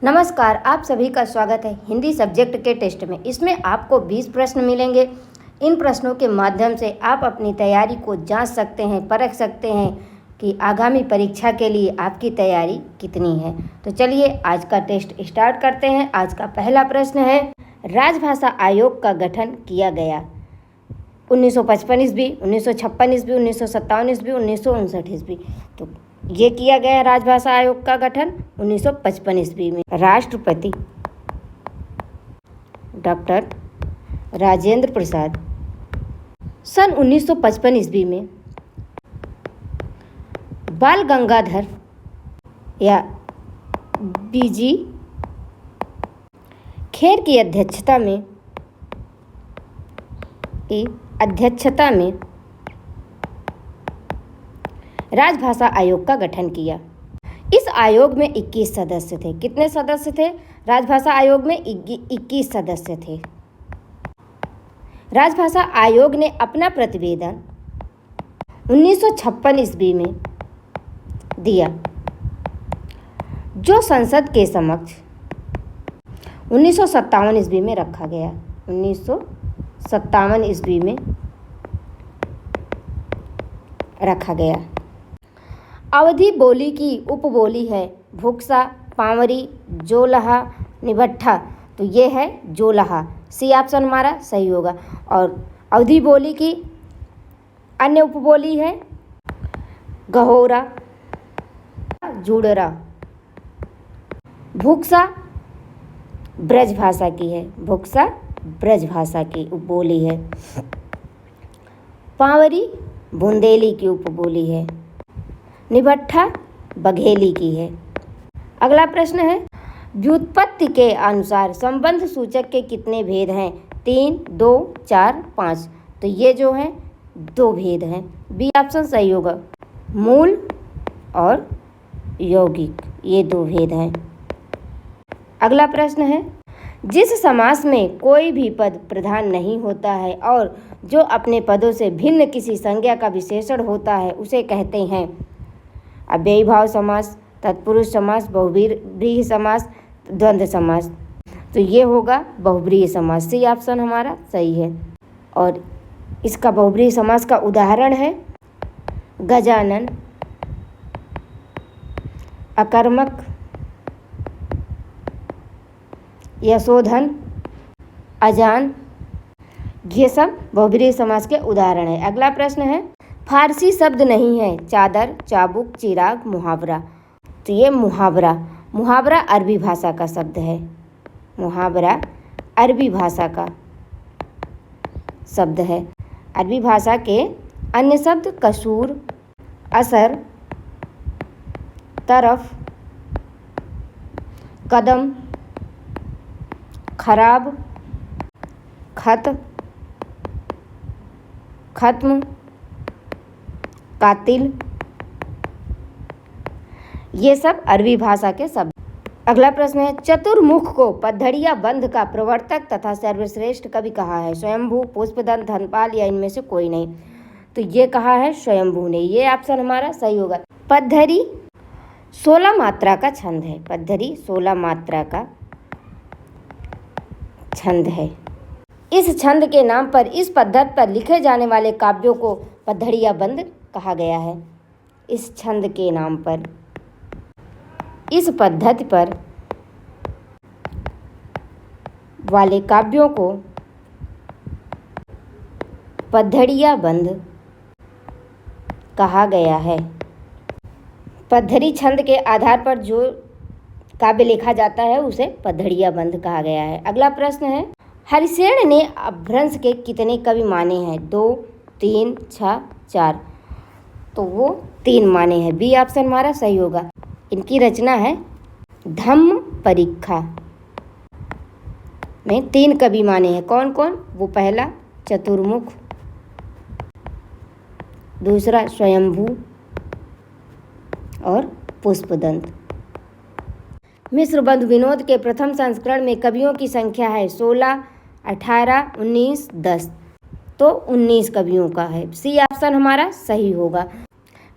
नमस्कार, आप सभी का स्वागत है हिंदी सब्जेक्ट के टेस्ट में। इसमें आपको 20 प्रश्न मिलेंगे। इन प्रश्नों के माध्यम से आप अपनी तैयारी को जांच सकते हैं, परख सकते हैं कि आगामी परीक्षा के लिए आपकी तैयारी कितनी है। तो चलिए आज का टेस्ट स्टार्ट करते हैं। आज का पहला प्रश्न है, राजभाषा आयोग का गठन किया गया 1955 ईस्वी, 1956 ईस्वी, 1957 ईस्वी, 1959 ईस्वी। तो ये किया गया राजभाषा आयोग का गठन 1955 ईस्वी में। राष्ट्रपति डॉक्टर राजेंद्र प्रसाद। सन 1955 ईस्वी में बाल गंगाधर या बीजी खेर की अध्यक्षता में राजभाषा आयोग का गठन किया। इस आयोग में 21 सदस्य थे। कितने सदस्य थे? राजभाषा आयोग में 21 सदस्य थे। राजभाषा आयोग ने अपना प्रतिवेदन 1956 ईस्वी में दिया, जो संसद के समक्ष 1957 ईस्वी में रखा गया। 1957 ईस्वी में रखा गया। अवधी बोली की उपबोली है भुक्सा, पांवरी, जोलहा, निभट्ठा। तो ये है जोलहा। सी ऑप्शन हमारा सही होगा। और अवधी बोली की अन्य उपबोली है गहोरा, जुड़रा। भुक्सा ब्रज भाषा की है। भुक्सा ब्रज भाषा की उपबोली है। पांवरी बुंदेली की उपबोली है। निभट्ठा बघेली की है। अगला प्रश्न है, व्युत्पत्ति के अनुसार संबंध सूचक के कितने भेद हैं? 3, 2, 4, 5। तो ये जो है 2 भेद हैं। बी ऑप्शन सही होगा। मूल और यौगिक, ये 2 भेद हैं। अगला प्रश्न है, जिस समास में कोई भी पद प्रधान नहीं होता है और जो अपने पदों से भिन्न किसी संज्ञा का विशेषण होता है उसे कहते हैं अव्ययी भाव समास, तत्पुरुष समास, बहुव्रीहि समास, द्वंद्व समास। तो ये होगा बहुव्रीहि समास। सी ऑप्शन हमारा सही है। और इसका बहुव्रीहि समास का उदाहरण है गजानन, अकर्मक, यशोधन, अजान। ये सब बहुव्रीहि समास के उदाहरण है। अगला प्रश्न है, फारसी शब्द नहीं है चादर, चाबुक, चिराग, मुहावरा। तो ये मुहावरा अरबी भाषा का शब्द है। मुहावरा अरबी भाषा का शब्द है। अरबी भाषा के अन्य शब्द कसूर, असर, तरफ, कदम, खराब, खत, खत्म, कातिल, ये सब अरबी भाषा के शब्द। अगला प्रश्न है, चतुर्मुख को पद्धड़िया बंध का प्रवर्तक तथा सर्वश्रेष्ठ कवि कहा है? स्वयंभू, पुष्पदंत, धनपाल या इनमें से कोई नहीं। तो ये कहा है स्वयंभू ने। ये ऑप्शन हमारा सही होगा। पद्धरि 16 मात्रा का छंद है। पद्धरि 16 मात्रा का छंद है। इस छंद के नाम पर इस पद्धति पर लिखे जाने वाले काव्यों को पद्धड़िया बंध कहा गया है। इस छंद के नाम पर, इस पद्धति पर वाले काव्यों को पद्धड़िया बंध कहा गया है। पद्धरि छंद के आधार पर जो काव्य लिखा जाता है उसे पद्धड़िया बंध कहा गया है। अगला प्रश्न है, हरिसेन ने अपभ्रंश के कितने कवि माने हैं? 2, 3, 6, 4। तो वो 3 माने हैं। बी ऑप्शन हमारा सही होगा। इनकी रचना है धम्म परीक्षा में 3 कवि माने हैं। कौन कौन? वो पहला चतुर्मुख, दूसरा स्वयंभू और पुष्पदंत। मिश्र बंधु विनोद के प्रथम संस्करण में कवियों की संख्या है 16, 18, 19, 10। तो 19 कवियों का है। सी ऑप्शन हमारा सही होगा।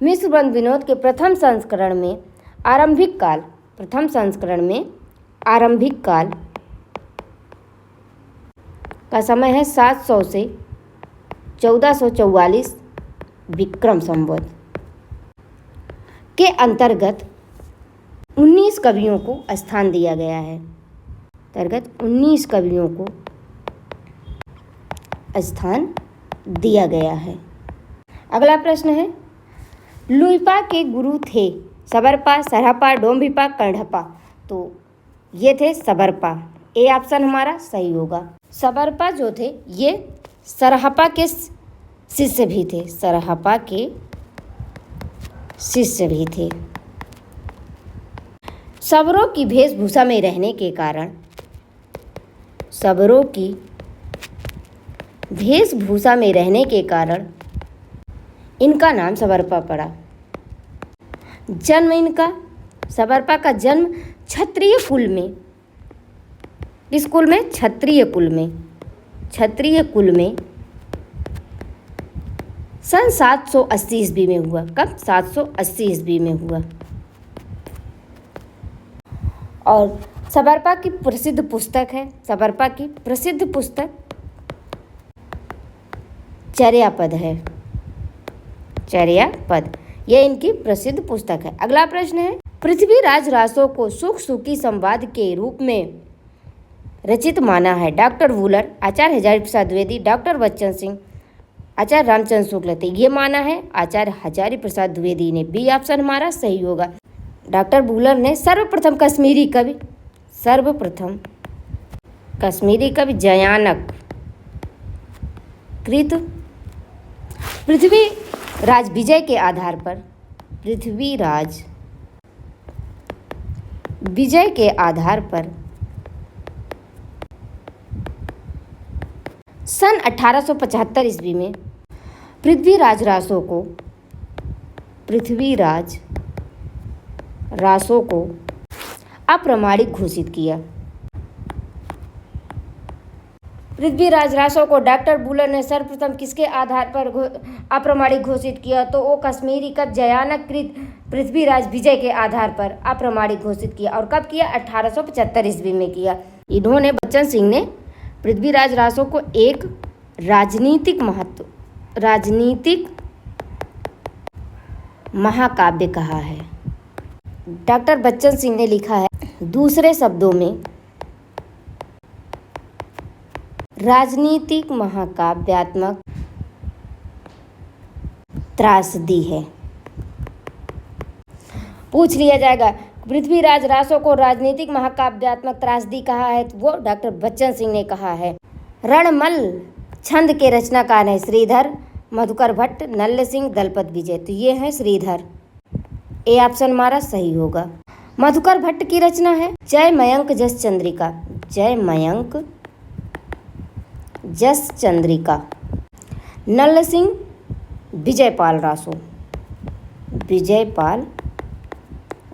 मिश्र बंधु विनोद के प्रथम संस्करण में आरंभिक काल, प्रथम संस्करण में आरंभिक काल का समय है 700 से 1444 विक्रम संवत के अंतर्गत 19 कवियों को स्थान दिया गया है। अंतर्गत 19 कवियों को स्थान दिया गया है। अगला प्रश्न है, लुइपा के गुरु थे सबरपा, सरहपा, डोम्भिपा, कर्णपा। तो ये थे सबरपा। ए ऑप्शन हमारा सही होगा। सबरपा जो थे ये सरहपा के शिष्य भी थे। सरहपा के शिष्य भी थे। सबरों की वेशभूषा में रहने के कारण, सबरों की वेशभूषा में रहने के कारण इनका नाम सबरपा पड़ा। जन्म इनका, सबरपा का जन्म क्षत्रिय कुल में, किस कुल में? क्षत्रिय कुल में। क्षत्रिय कुल में सन 780 ईस्वी में हुआ। कब? 780 ईस्वी में हुआ। और सबरपा की प्रसिद्ध पुस्तक है, सबरपा की प्रसिद्ध पुस्तक चर्यापद है। चर्यापद यह इनकी प्रसिद्ध पुस्तक है। अगला प्रश्न है, पृथ्वीराज रासो को सुख सुखी संवाद के रूप में रचित माना है। डॉक्टर वूलर, आचार्य हजारी प्रसाद द्विवेदी, डॉक्टर बच्चन सिंह, आचार्य रामचंद्र शुक्ल थे। ये माना है आचार्य हजारी प्रसाद द्विवेदी ने। बी ऑप्शन हमारा सही होगा। डॉक्टर वूलर ने सर्वप्रथम कश्मीरी कवि जयानक कृत पृथ्वीराज विजय के आधार पर, पृथ्वीराज विजय के आधार पर सन 1875 ईस्वी में पृथ्वीराज रासो को अप्रमाणिक घोषित किया। पृथ्वीराज रासो को डॉक्टर वूलर ने सर्वप्रथम किसके आधार पर अप्रमाणिक घोषित किया? तो वो कश्मीरी कवि जयानक कृत पृथ्वीराज विजय के आधार पर अप्रमाणिक घोषित किया। और कब किया? 1875 ईस्वी में किया। इन्होंने, बच्चन सिंह ने पृथ्वीराज रासो को एक राजनीतिक महाकाव्य कहा है। डॉक्टर बच्चन सिंह ने लिखा है, दूसरे शब्दों में राजनीतिक महाकाव्यात्मक त्रासदी है। पूछ लिया जाएगा पृथ्वीराज रासो को राजनीतिक महाकाव्यात्मक त्रासदी कहा है, तो वो डॉक्टर बच्चन सिंह ने कहा है। रणमल छंद के रचनाकार हैं श्रीधर, मधुकर भट्ट, नल्ल सिंह, दलपत विजय। तो ये है श्रीधर। ए ऑप्शन हमारा सही होगा। मधुकर भट्ट की रचना है जय मयंक जस चंद्रिका। जय मयंक जस चंद्रिका। नल्ल सिंह विजयपाल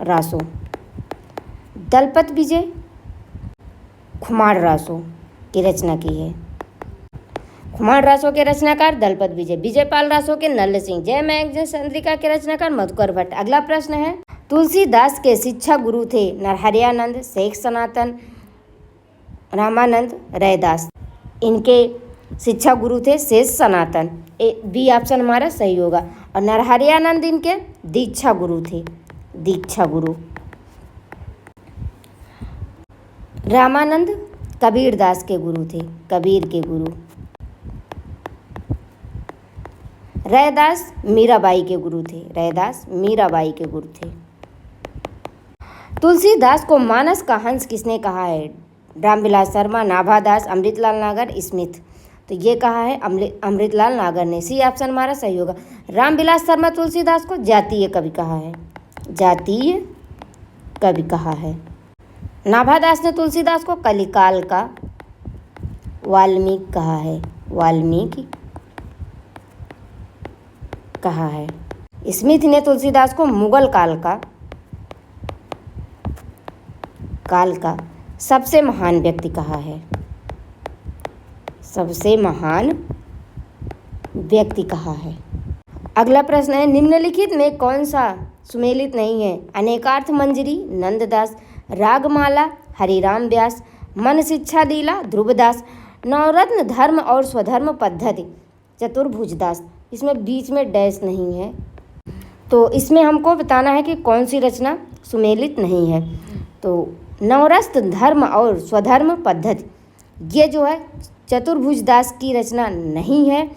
रासो। दलपत विजय खुमार रासो की रचना की है। खुमार रासो के रचनाकार दलपत विजय, विजयपाल रासो के नल्ल सिंह, जय मयंक जस चंद्रिका के रचनाकार मधुकर भट्ट। अगला प्रश्न है, तुलसीदास के शिक्षा गुरु थे नरहरियानंद, शेख सनातन, रामानंद, रैदास। इनके शिक्षा गुरु थे शेष सनातन। बी ऑप्शन हमारा सही होगा। और नरहरियानंद इनके दीक्षा गुरु थे। दीक्षा गुरु। रामानंद कबीरदास के गुरु थे। कबीर के गुरु। रैदास मीराबाई के गुरु थे। रैदास मीराबाई के गुरु थे। तुलसीदास को मानस का हंस किसने कहा है? रामविलास शर्मा, नाभादास, अमृतलाल नागर, स्मिथ। तो ये कहा है अमृतलाल नागर ने। सी ऑप्शन हमारा सही होगा। रामविलास शर्मा तुलसीदास को जातीय कवि कहा है। जातीय कवि कहा है। नाभादास ने तुलसीदास को कलिकाल का वाल्मीकि कहा है। वाल्मीकि कहा है। स्मिथ ने तुलसीदास को मुगल काल का सबसे महान व्यक्ति कहा है। सबसे महान व्यक्ति कहा है। अगला प्रश्न है, निम्नलिखित में कौन सा सुमेलित नहीं है? अनेकार्थ मंजरी, नंददास, रागमाला, हरिराम व्यास। मन शिक्षा लीला ध्रुवदास। नवरत्न धर्म और स्वधर्म पद्धति चतुर्भुजदास। इसमें बीच में डैश नहीं है, तो इसमें हमको बताना है कि कौन सी रचना सुमेलित नहीं है। तो नवरत्न धर्म और स्वधर्म पद्धति, ये जो है चतुर्भुजदास की रचना नहीं है,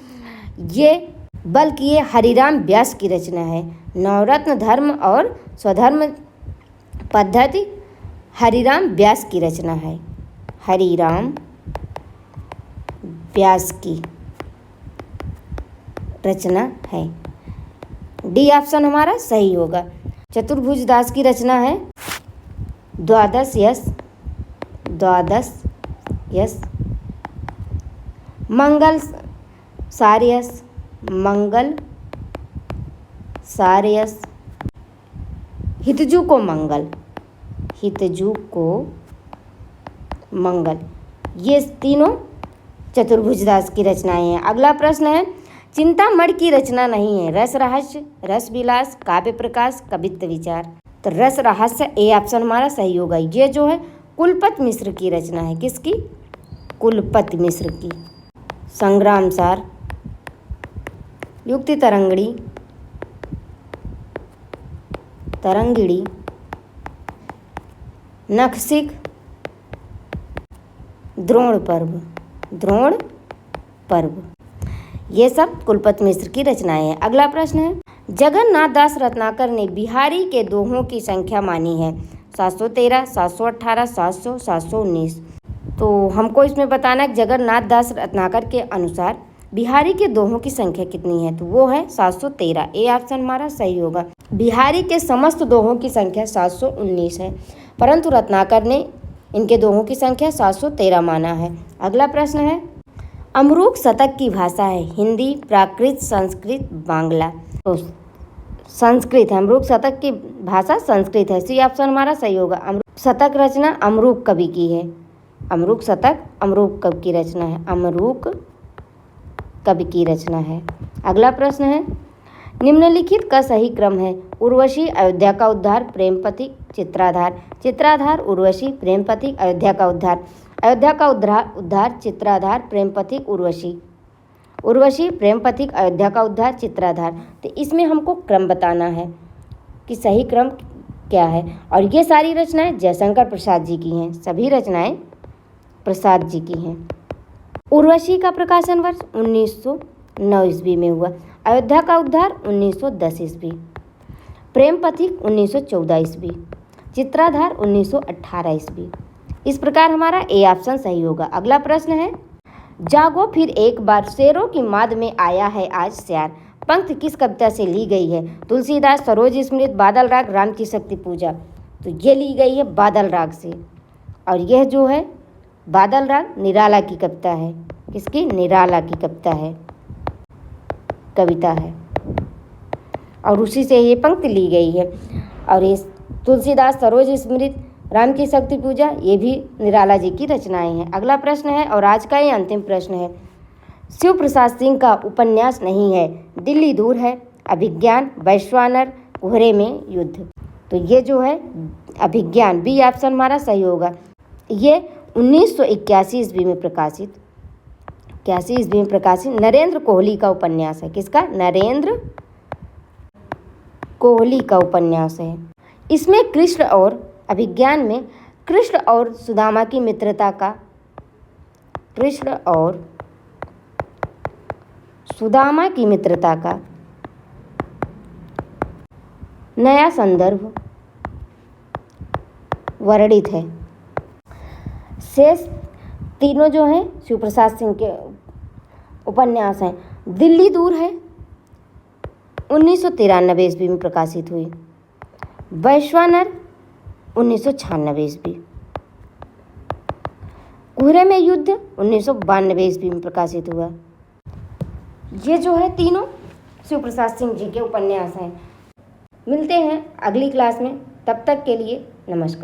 बल्कि ये हरिराम व्यास की रचना है। नवरत्न धर्म और स्वधर्म पद्धति हरिराम व्यास की रचना है। हरिराम व्यास की रचना है। डी ऑप्शन हमारा सही होगा। चतुर्भुजदास की रचना है द्वादश यश, मंगल सारयस, हितजू को मंगल। ये तीनों चतुर्भुजदास की रचनाएं हैं। अगला प्रश्न है, चिंतामणि की रचना नहीं है। रस रहस्य, रस विलास, काव्य प्रकाश, कवित्व विचार। तो रस रहस्य ए ऑप्शन हमारा सही होगा। ये जो है कुलपति मिश्र की रचना है। किसकी? कुलपति मिश्र की। संग्राम सार, युक्ति तरंगिणी, नखशिख, द्रोण पर्व, ये सब कुलपति मिश्र की रचनाएं हैं। अगला प्रश्न है, जगन्नाथ दास रत्नाकर ने बिहारी के दोहों की संख्या मानी है। 713, 718, 700, 719। तो हमको इसमें बताना है जगन्नाथ दास रत्नाकर के अनुसार बिहारी के दोहों की संख्या कितनी है। तो वो है 713। ए ऑप्शन हमारा सही होगा। बिहारी के समस्त दोहों की संख्या 719 है, परंतु रत्नाकर ने इनके दोहों की संख्या 713 माना है। अगला प्रश्न है, अमरूक शतक की भाषा है हिंदी, प्राकृत, संस्कृत, बांग्ला। तो संस्कृत है। अमरूक शतक की भाषा संस्कृत है। सी ऑप्शन हमारा सही होगा। अमरूक शतक रचना अमरूक कवि की है। अमरूक शतक अमरूक कवि की रचना है। अमरूक कवि की रचना है। अगला प्रश्न है, निम्नलिखित का सही क्रम है। उर्वशी, अयोध्या का उद्धार, प्रेम पथिक, चित्राधार, उर्वशी, प्रेम पथिक, अयोध्या का उद्धार, चित्राधार, प्रेम पथिक, उर्वशी, प्रेम पथिक, अयोध्या का उद्धार, चित्राधार। तो इसमें हमको क्रम बताना है कि सही क्रम क्या है। और ये सारी रचनाएं जयशंकर प्रसाद जी की हैं। सभी रचनाएं प्रसाद जी की हैं। उर्वशी का प्रकाशन वर्ष 1909 ईस्वी में हुआ। अयोध्या का उद्धार 1910 ईस्वी। प्रेम पथिक 1914 ईस्वी। चित्राधार 1918 ईस्वी। इस प्रकार हमारा ए ऑप्शन सही होगा। अगला प्रश्न है, जागो फिर एक बार, शेरों की माद में आया है आज श्यार। पंक्ति किस कविता से ली गई है। तुलसीदास, सरोज स्मृत, बादल राग, राम की शक्ति पूजा। तो ये ली गई है बादल राग से, और यह जो है बादल राग निराला की कविता है। किसकी? निराला की कविता है, और उसी से ये पंक्ति ली गई है। और ये तुलसीदास, सरोज स्मृत, राम की शक्ति पूजा, ये भी निराला जी की रचनाएं हैं। अगला प्रश्न है, और आज का ये अंतिम प्रश्न है, शिव प्रसाद सिंह का उपन्यास नहीं है। दिल्ली दूर है, अभिज्ञान, वैश्वानर, कोहरे में युद्ध। तो ये जो है अभिज्ञान, बी ऑप्शन हमारा सही होगा। ये 1981 ईस्वी में प्रकाशित, नरेंद्र कोहली का उपन्यास है। किसका? नरेंद्र कोहली का उपन्यास है। इसमें कृष्ण और अभिज्ञान में कृष्ण और सुदामा की मित्रता का नया संदर्भ वर्णित है। शेष तीनों जो हैं शिव प्रसाद सिंह के उपन्यास हैं। दिल्ली दूर है 1993 ईस्वी में प्रकाशित हुई। वैश्वानर 1996 ईस्वी। कोहरे में युद्ध 1992 ईस्वी में प्रकाशित हुआ। ये जो है तीनों शिव प्रसाद सिंह जी के उपन्यास हैं। मिलते हैं अगली क्लास में, तब तक के लिए नमस्कार।